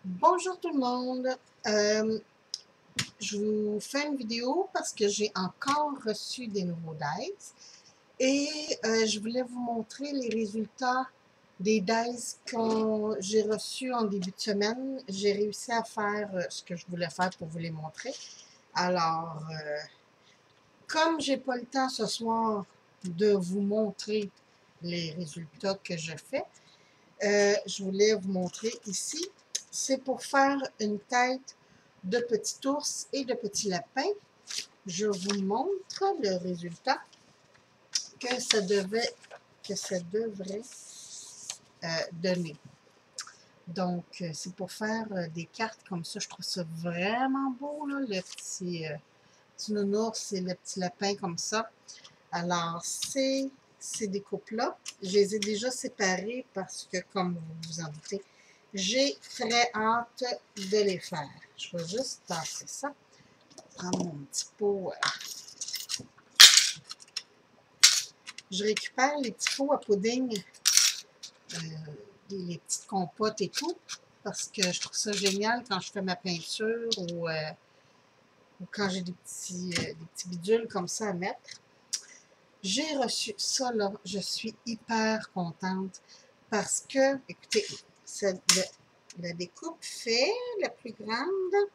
Bonjour tout le monde. Euh, je vous fais une vidéo parce que j'ai encore reçu des nouveaux dice et je voulais vous montrer les résultats des dice que j'ai reçus en début de semaine. J'ai réussi à faire ce que je voulais faire pour vous les montrer. Alors, comme j'ai pas le temps ce soir de vous montrer les résultats que je fais, je voulais vous montrer ici. C'est pour faire une tête de petit ours et de petit lapin. Je vous montre le résultat que ça devrait donner. Donc, c'est pour faire des cartes comme ça. Je trouve ça vraiment beau, là, le petit nounours et le petit lapin comme ça. Alors, ces découpes-là, je les ai déjà séparées parce que, comme vous vous en doutez, j'ai très hâte de les faire. Je vais juste tasser ça. Prendre mon petit pot. Je récupère les petits pots à pudding, euh, les petites compotes et tout, parce que je trouve ça génial quand je fais ma peinture ou quand j'ai des petits bidules comme ça à mettre. J'ai reçu ça là, je suis hyper contente parce que, écoutez, la découpe fait la plus grande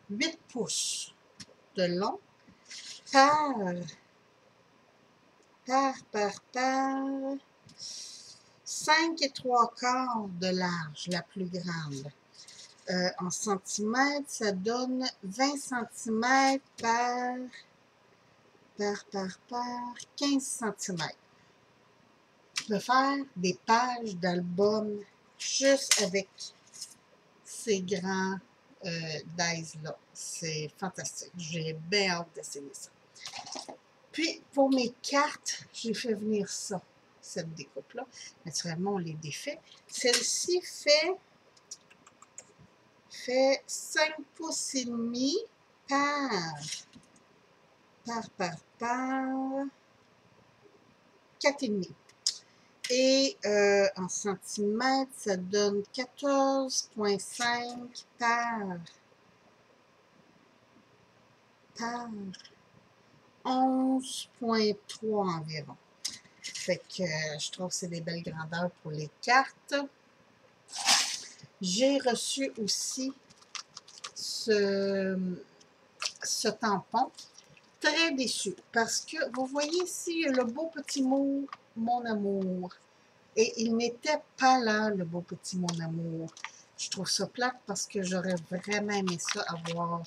8 pouces de long par 5 et 3 quarts de large, la plus grande. En centimètres, ça donne 20 centimètres par 15 centimètres. Je peux faire des pages d'albums juste avec ces grands dice-là. C'est fantastique. J'ai bien hâte d'essayer ça. Puis, pour mes cartes, j'ai fait venir ça, cette découpe-là. Naturellement, on les défait. Celle-ci fait 5 pouces et demi par 4,5. Et en centimètres, ça donne 14,5 par 11,3 environ. Fait que je trouve que c'est des belles grandeurs pour les cartes. J'ai reçu aussi ce tampon. Très déçue parce que vous voyez ici le beau petit mot « Mon amour ». Et il n'était pas là, le beau petit mon amour. Je trouve ça plate parce que j'aurais vraiment aimé ça, avoir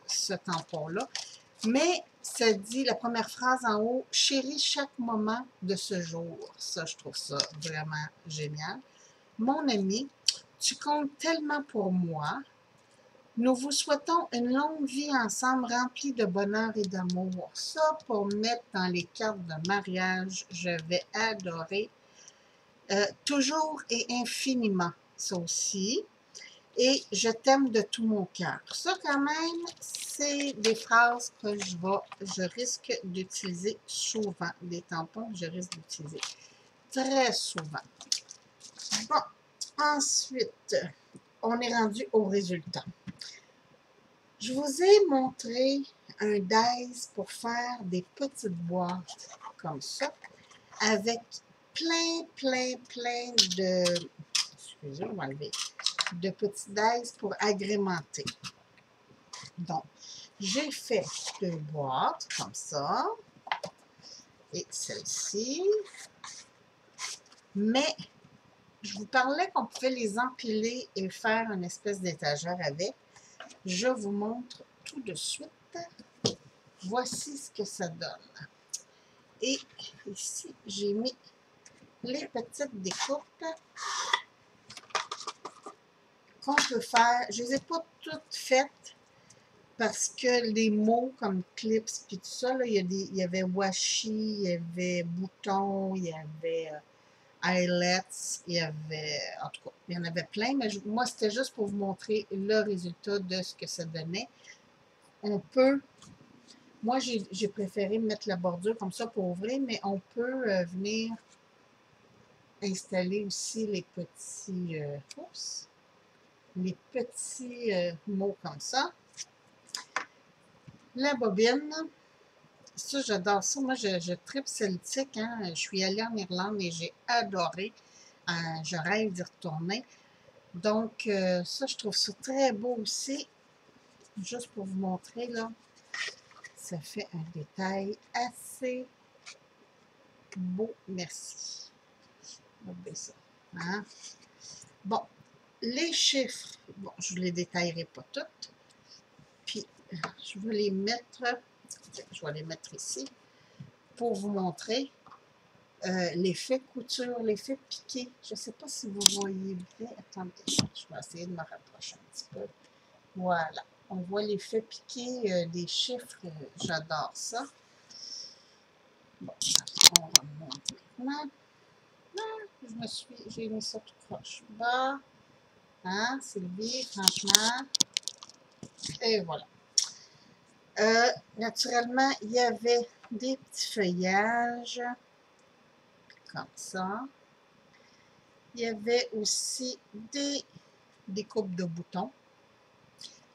ce tampon-là. Mais ça dit, la première phrase en haut, « Chérie, chaque moment de ce jour ». Ça, je trouve ça vraiment génial. « Mon ami, tu comptes tellement pour moi. Nous vous souhaitons une longue vie ensemble remplie de bonheur et d'amour. » Ça, pour mettre dans les cartes de mariage, je vais adorer. Toujours et infiniment, ça aussi. Et je t'aime de tout mon cœur. Ça, quand même, c'est des phrases que je risque d'utiliser souvent. Des tampons que je risque d'utiliser très souvent. Bon, ensuite, on est rendu au résultat. Je vous ai montré un dice pour faire des petites boîtes comme ça, avec plein de... Excusez, on va enlever. De petits dice pour agrémenter. Donc, j'ai fait 2 boîtes comme ça. Et celle-ci. Mais, je vous parlais qu'on pouvait les empiler et faire une espèce d'étagère avec. Je vous montre tout de suite. Voici ce que ça donne. Et ici, j'ai mis les petites découpes qu'on peut faire. Je ne les ai pas toutes faites parce que les mots comme clips et tout ça, là, il y avait washi, il y avait bouton, il y avait eyelets, il y avait, en tout cas, il y en avait plein, mais moi, c'était juste pour vous montrer le résultat de ce que ça donnait. On peut, moi, j'ai préféré mettre la bordure comme ça pour ouvrir, mais on peut venir installer aussi les petits pouces. les petits mots comme ça. La bobine, ça j'adore ça. Moi je tripe celtique, hein. Je suis allée en Irlande et j'ai adoré. Je rêve d'y retourner. Donc ça je trouve ça très beau aussi. Juste pour vous montrer là, ça fait un détail assez beau. Merci. On va baisser ça. Hein? Bon, les chiffres, bon, je ne les détaillerai pas toutes. Puis, je vais les mettre, ici pour vous montrer l'effet couture, l'effet piqué. Je ne sais pas si vous voyez bien. Attendez, je vais essayer de me rapprocher un petit peu. Voilà, on voit l'effet piqué des chiffres. J'adore ça. Bon, on remonte maintenant. J'ai mis ça tout croche bas. Hein, Sylvie, franchement. Et voilà. Naturellement, il y avait des petits feuillages, comme ça. Il y avait aussi des coupes de boutons.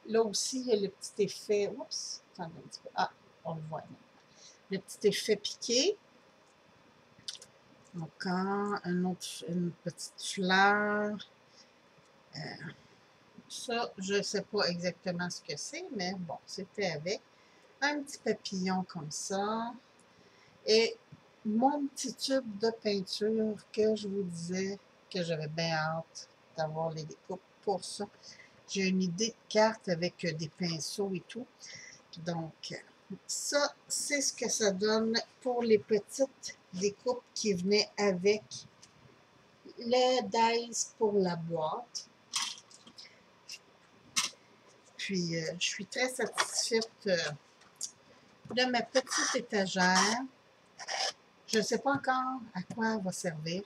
Là aussi, il y a le petit effet, oups, attendez un petit peu. Ah, on le voit maintenant. Le petit effet piqué. Encore une petite fleur. Ça, je ne sais pas exactement ce que c'est, mais bon, c'était avec un petit papillon comme ça. Et mon petit tube de peinture que je vous disais que j'avais bien hâte d'avoir les découpes pour ça. J'ai une idée de carte avec des pinceaux et tout. Donc, ça, c'est ce que ça donne pour les petites découpes qui venaient avec le dies pour la boîte. Puis, je suis très satisfaite de ma petite étagère. Je ne sais pas encore à quoi elle va servir.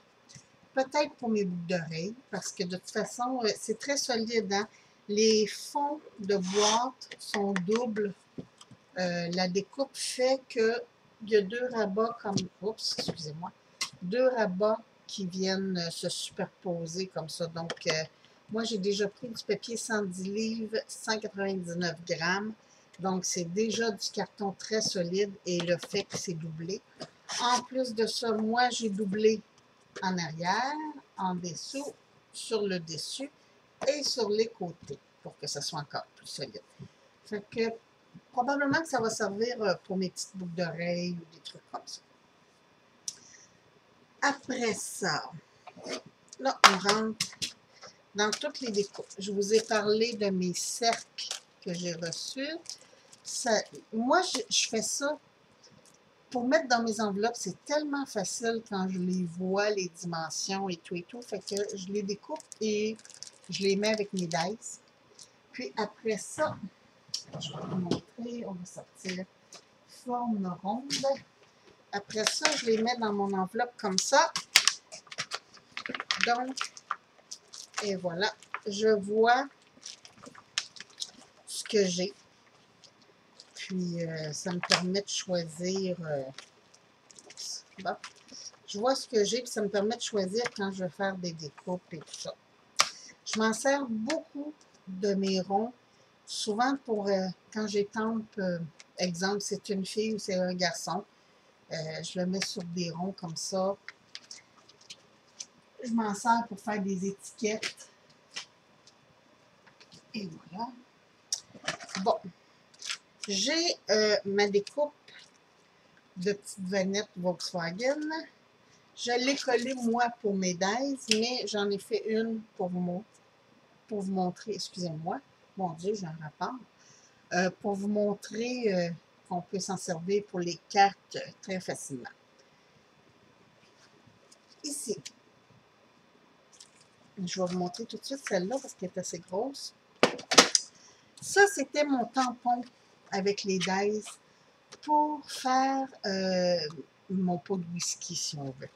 Peut-être pour mes boucles d'oreilles, parce que de toute façon, c'est très solide. Hein? Les fonds de boîte sont doubles. La découpe fait qu'il y a deux rabats comme... Oups, excusez-moi. Deux rabats qui viennent se superposer comme ça. Donc, moi, j'ai déjà pris du papier 110 livres, 199 grammes. Donc, c'est déjà du carton très solide et le fait que c'est doublé. En plus de ça, moi, j'ai doublé en arrière, en dessous, sur le dessus et sur les côtés pour que ça soit encore plus solide. Fait que probablement que ça va servir pour mes petites boucles d'oreilles ou des trucs comme ça. Après ça, là, on rentre dans toutes les découpes. Je vous ai parlé de mes cercles que j'ai reçus. Moi, je fais ça pour mettre dans mes enveloppes. C'est tellement facile quand je les vois, les dimensions et tout. Fait que je les découpe et je les mets avec mes dice. Puis après ça, je vais vous montrer, on va sortir forme ronde. Après ça, je les mets dans mon enveloppe comme ça. Donc, et voilà, je vois ce que j'ai. Puis, ça me permet de choisir... bon, je vois ce que j'ai, puis ça me permet de choisir quand je vais faire des découpes et tout ça. Je m'en sers beaucoup de mes ronds, souvent pour quand j'étampe, exemple, c'est une fille ou c'est un garçon, je le mets sur des ronds comme ça. Je m'en sers pour faire des étiquettes. Et voilà. Bon, j'ai ma découpe de petites vanettes Volkswagen. Je l'ai collée, moi, pour mes dies, mais j'en ai fait une pour vous montrer, excusez-moi, mon Dieu, j'ai un rapport, pour vous montrer qu'on peut s'en servir pour les cartes très facilement. Ici, je vais vous montrer tout de suite celle-là parce qu'elle est assez grosse. Ça, c'était mon tampon avec les dies pour faire mon pot de whisky, si on veut.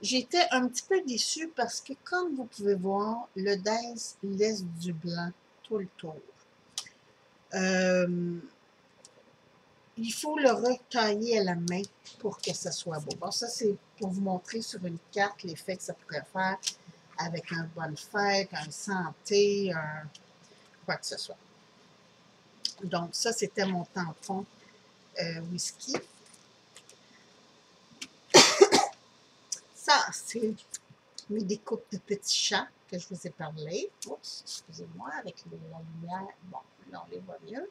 J'étais un petit peu déçue parce que, comme vous pouvez voir, le dies laisse du blanc tout le tour. Il faut le retailler à la main pour que ça soit beau. Bon, ça, c'est pour vous montrer sur une carte l'effet que ça pourrait faire avec un bonne fête, un santé, quoi que ce soit. Donc, ça, c'était mon tampon whisky. Ça, c'est mes découpes de petits chats que je vous ai parlé. Oups, excusez-moi, avec la lumière. Bon, là, on les voit mieux.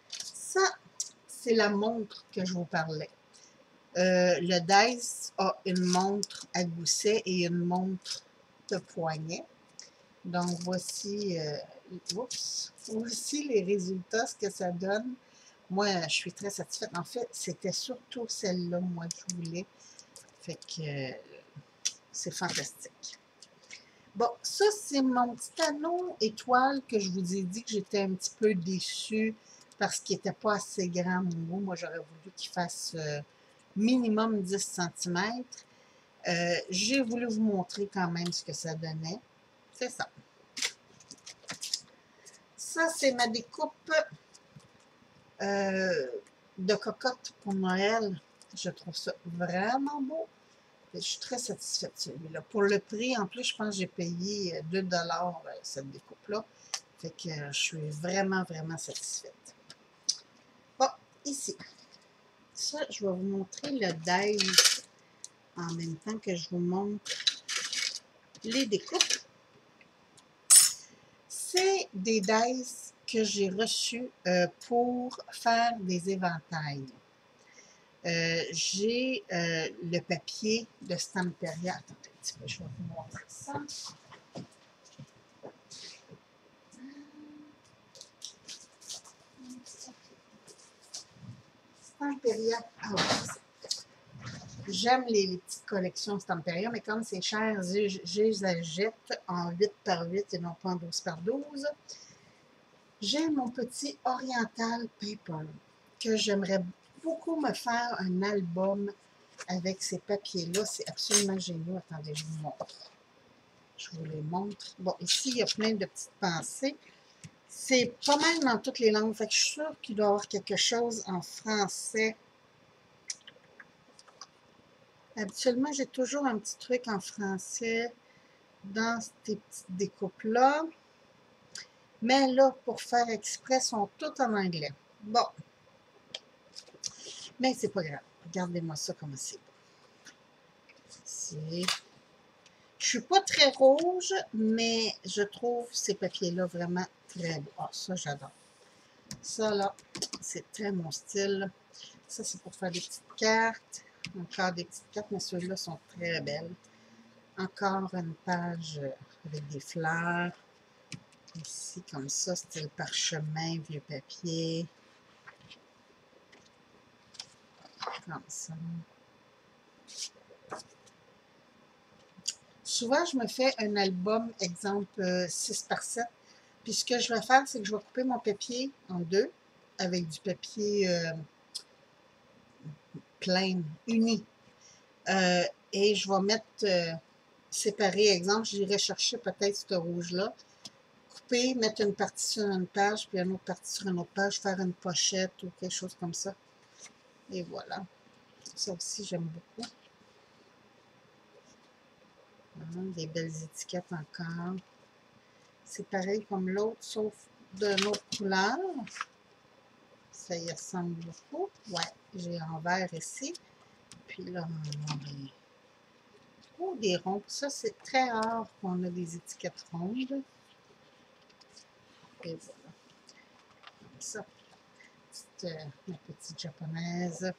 Ça, c'est la montre que je vous parlais. Le Dice a une montre à gousset et une montre de poignet. Donc, voici, voici les résultats, ce que ça donne. Moi, je suis très satisfaite. En fait, c'était surtout celle-là, moi, que je voulais. Fait que c'est fantastique. Bon, ça, c'est mon petit anneau étoile que je vous ai dit que j'étais un petit peu déçue parce qu'il n'était pas assez grand, mon mot. Moi, j'aurais voulu qu'il fasse minimum 10 cm. J'ai voulu vous montrer quand même ce que ça donnait. C'est ça. Ça, c'est ma découpe de cocotte pour Noël. Je trouve ça vraiment beau. Je suis très satisfaite de celui-là. Pour le prix, en plus, je pense que j'ai payé 2 $ cette découpe-là. Fait que je suis vraiment, vraiment satisfaite. Bon, ici. Ça, je vais vous montrer le Dice en même temps que je vous montre les découpes. C'est des Dice que j'ai reçus pour faire des éventails. J'ai le papier de Stamperia. Attendez un petit peu, je vais vous montrer ça. Stamperia. Ah oui, j'aime les petites collections Stamperia, mais comme c'est cher, je les achète en 8 par 8 et non pas en 12 par 12. J'ai mon petit Oriental Paper que j'aimerais beaucoup me faire un album avec ces papiers-là. C'est absolument génial. Attendez, je vous montre. Je vous les montre. Bon, ici, il y a plein de petites pensées. C'est pas mal dans toutes les langues. Fait que je suis sûre qu'il doit y avoir quelque chose en français. Habituellement, j'ai toujours un petit truc en français dans ces petites découpes-là. Mais là, pour faire exprès, sont toutes en anglais. Bon. Mais c'est pas grave. Regardez-moi ça comme c'est beau. Je suis pas très rouge, mais je trouve ces papiers-là vraiment très beaux. Ah, ça, j'adore. Ça, là, c'est très mon style. Ça, c'est pour faire des petites cartes. Encore des petites cartes, mais ceux-là sont très belles. Encore une page avec des fleurs. Ici, comme ça, style parchemin, vieux papier. Comme ça. Souvent, je me fais un album, exemple 6 par 7. Puis ce que je vais faire, c'est que je vais couper mon papier en deux avec du papier plein, uni. Et je vais mettre séparé, exemple, j'irai chercher peut-être ce rouge-là, couper, mettre une partie sur une page, puis une autre partie sur une autre page, faire une pochette ou quelque chose comme ça. Et voilà. Ça aussi, j'aime beaucoup. Des belles étiquettes encore. C'est pareil comme l'autre, sauf d'une autre couleur. Ça y ressemble beaucoup. Ouais, j'ai en vert ici. Puis là, oh, des ronds. Ça, c'est très rare qu'on a des étiquettes rondes. Et voilà. Comme ça. Ma petite japonaise.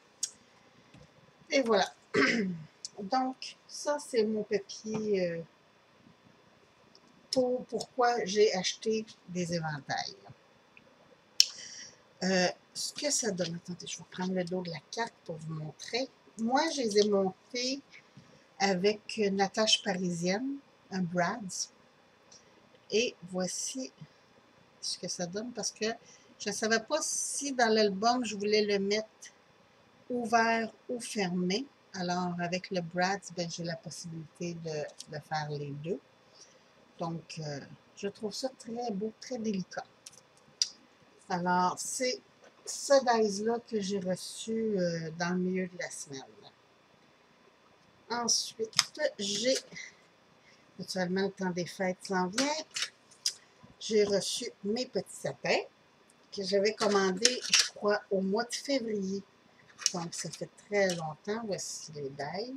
Et voilà. Donc, ça, c'est mon papier pourquoi j'ai acheté des éventails. Ce que ça donne, attendez, je vais prendre le dos de la carte pour vous montrer. Moi, je les ai montés avec une attache parisienne, un Brad's. Et voici ce que ça donne parce que je ne savais pas si dans l'album, je voulais le mettre ouvert ou fermé. Alors, avec le Brad's, ben, j'ai la possibilité de faire les deux. Donc, je trouve ça très beau, très délicat. Alors, c'est ce dice-là que j'ai reçu dans le milieu de la semaine. Ensuite, j'ai, naturellement, le temps des fêtes s'en vient. J'ai reçu mes petits sapins que j'avais commandés, je crois, au mois de février. Donc, ça fait très longtemps. Voici les dies.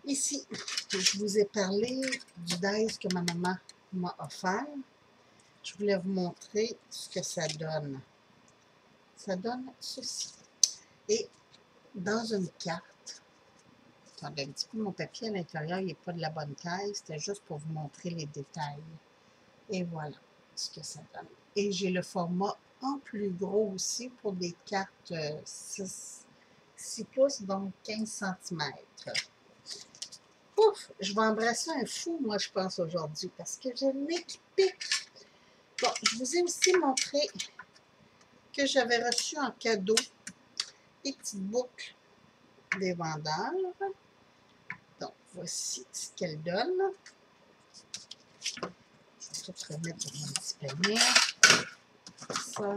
Ici, je vous ai parlé du dies que ma maman m'a offert. Je voulais vous montrer ce que ça donne. Ça donne ceci. Et dans une carte, attendez un petit peu, mon papier à l'intérieur, il n'est pas de la bonne taille. C'était juste pour vous montrer les détails. Et voilà ce que ça donne. Et j'ai le format en plus gros aussi pour des cartes 6 pouces, donc 15 cm. Ouf, je vais embrasser un fou, moi, je pense, aujourd'hui, parce que je l'ai équipé. Bon, je vous ai aussi montré que j'avais reçu en cadeau des petites boucles des vendeurs. Donc, voici ce qu'elles donnent. Je vais tout remettre dans mon petit panier. Ça.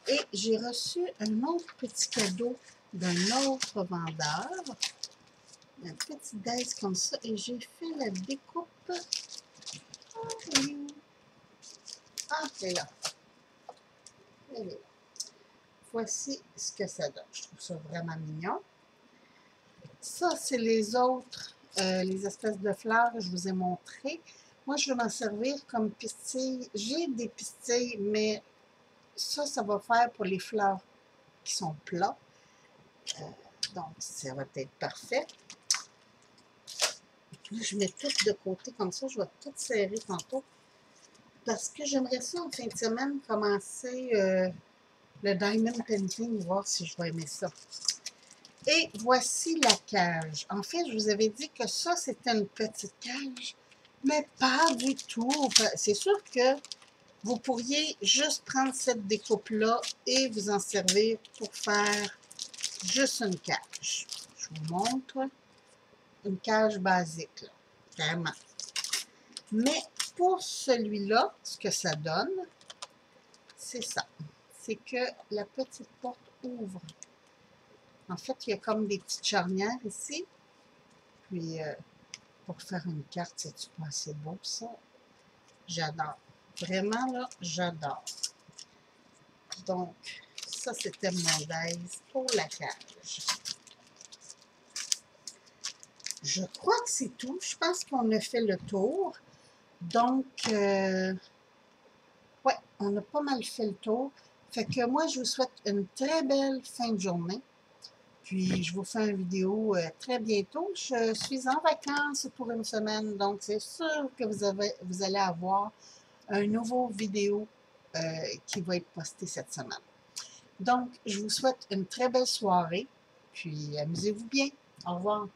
Et j'ai reçu un autre petit cadeau d'un autre vendeur. Un petit dice comme ça. Et j'ai fait la découpe. Ah, c'est là. Elle est là. Voici ce que ça donne. Je trouve ça vraiment mignon. Ça, c'est les autres, les espèces de fleurs que je vous ai montrées. Moi, je vais m'en servir comme pistilles. J'ai des pistilles, mais ça va faire pour les fleurs qui sont plats. Donc, ça va être parfait. Puis, je mets tout de côté comme ça. Je vais tout serrer tantôt. Parce que j'aimerais ça, en fin de semaine, commencer le Diamond Painting, voir si je vais aimer ça. Et voici la cage. En fait, je vous avais dit que ça, c'était une petite cage, mais pas du tout. C'est sûr que vous pourriez juste prendre cette découpe-là et vous en servir pour faire juste une cage. Je vous montre une cage basique, là, vraiment. Mais pour celui-là, ce que ça donne, c'est ça. C'est que la petite porte ouvre. En fait, il y a comme des petites charnières ici. Puis, pour faire une carte, c'est pas assez beau, ça? J'adore. Vraiment, là, j'adore. Donc, ça, c'était mon dice pour la cage. Je crois que c'est tout. Je pense qu'on a fait le tour. Donc, ouais, on a pas mal fait le tour. Fait que moi, je vous souhaite une très belle fin de journée. Puis, je vous fais une vidéo très bientôt. Je suis en vacances pour une semaine, donc c'est sûr que vous allez avoir un nouveau vidéo qui va être posté cette semaine. Donc, je vous souhaite une très belle soirée, puis amusez-vous bien. Au revoir.